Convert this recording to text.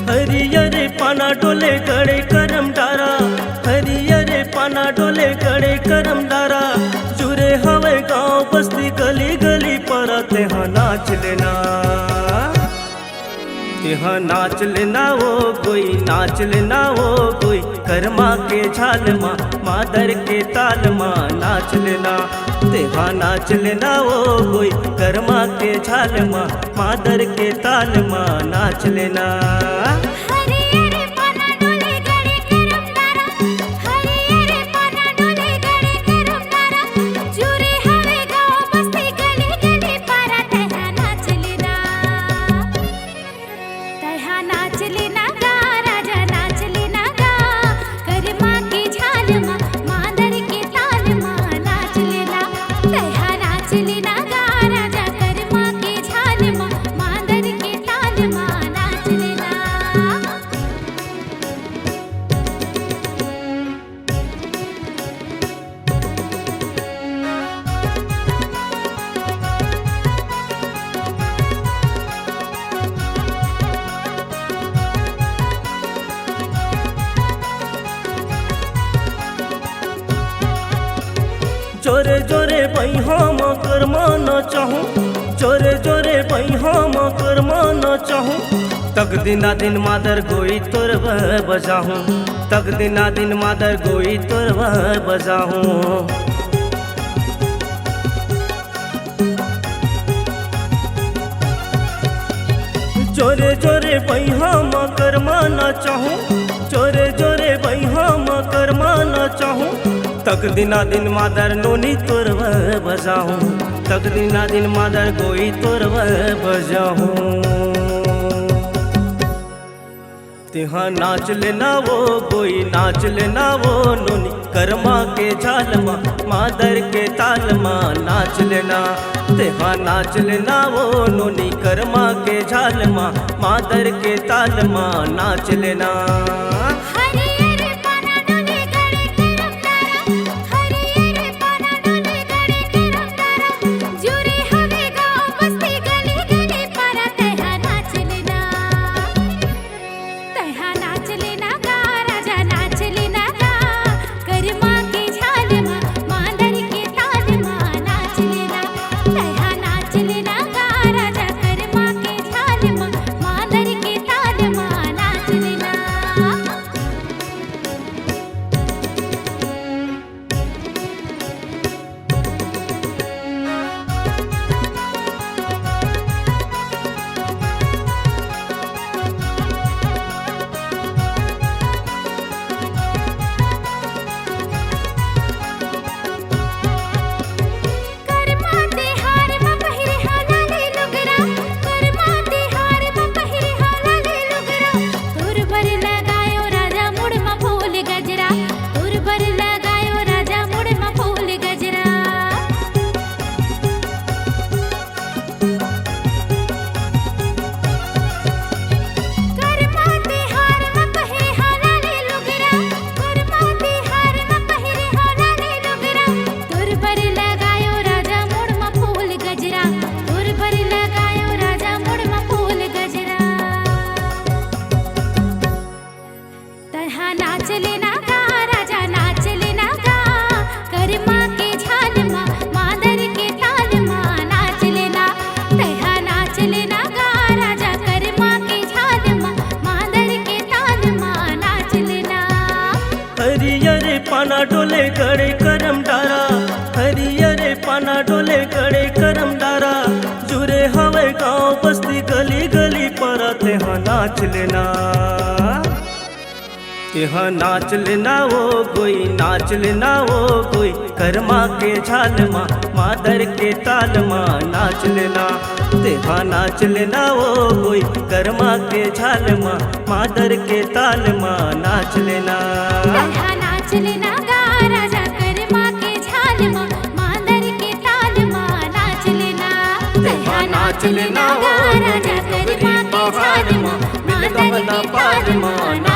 हरियरे पाना डोले गड़े करम डारा, हरियरे पाना डोले गड़े करम डारा। जुरे हवे गाँव बस्ती गली गली पर तेहा नाच लेना, तेहा नाच लेना वो कोई, नाच लेना वो कोई। कर्मा के झाल माँ मादर के ताल माँ नाच लेना, तेहा नाच लेना वो कोई। कर्मा के झाल माँ मादर के ताल माँ नाच लेना। जोरे जोरे बहिहाम कर्मा न चाहूँ, जोरे जोरे बहिहाम कर्मा न चाहूँ। तक दिना दिन मादर गोई तोर बजाहूँ, तक दिना दिन मादर गोई तोर बजाहूँ। जोरे जोरे बहिहाम कर्मा न चाहूँ, जोरे जोरे बहिहाम कर्मा न चाहूँ। तक दिना दिन मादर नोनी तोर बजाहूँ, तक दिना दिन मादर गोई तोर बजाहूँ। तेहा नाच लेना वो गोई, नाच लेना वो नोनी। कर्मा के झाल माँ मादर के ताल माँ नाच लेना, तेहा नाच लेना वो नोनी। कर्मा के झाल माँ मादर के ताल माँ नाच लेना। हरियरे पाना डोले गड़े करम डारा, हरियरे पाना डोले गड़े करम डारा। जुरे हवे गाँव बस्ती गली गली पर तेहा नाच लेना, तेहा नाच लेना वो कोई, नाच लेना वो कोई। कर्मा के झाल माँ मादर के ताल माँ नाच लेना, तेहा नाच लेना वो कोई। कर्मा के झाल माँ मादर के ताल माँ नाच लेना। नाच लेना गा राजा कर्मा के झाल माँ मादर के ताल माँ नाच लेना, नाच लेना गा राजा कर्मा के झाल माँ मादर के ताल माँ।